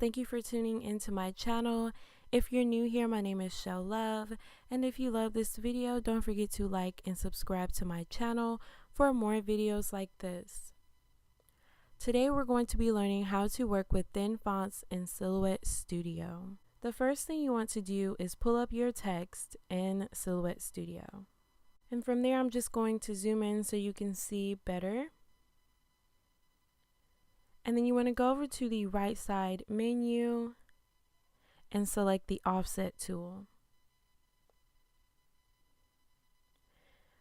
thank you for tuning into my channel. If you're new here, my name is Shell Love, and if you love this video, don't forget to like and subscribe to my channel for more videos like this. Today we're going to be learning how to work with thin fonts in Silhouette Studio. The first thing you want to do is pull up your text in Silhouette Studio. And from there, I'm just going to zoom in so you can see better. And then you want to go over to the right side menu and select the offset tool.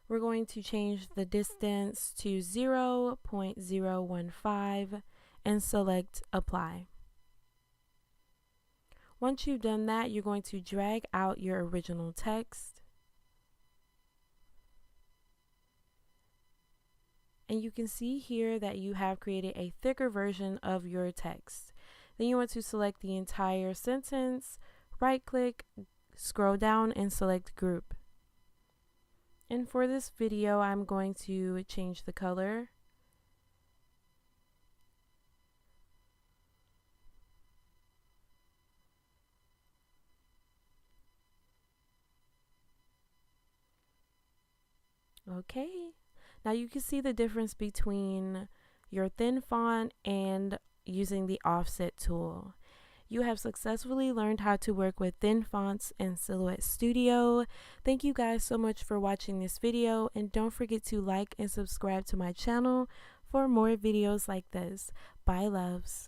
We're going to change the distance to 0.015 and select apply. Once you've done that, you're going to drag out your original text. And you can see here that you have created a thicker version of your text. Then you want to select the entire sentence, right click, scroll down and select group. And for this video, I'm going to change the color. Okay. Now you can see the difference between your thin font and using the offset tool. You have successfully learned how to work with thin fonts in Silhouette Studio. Thank you guys so much for watching this video, and don't forget to like and subscribe to my channel for more videos like this. Bye, loves.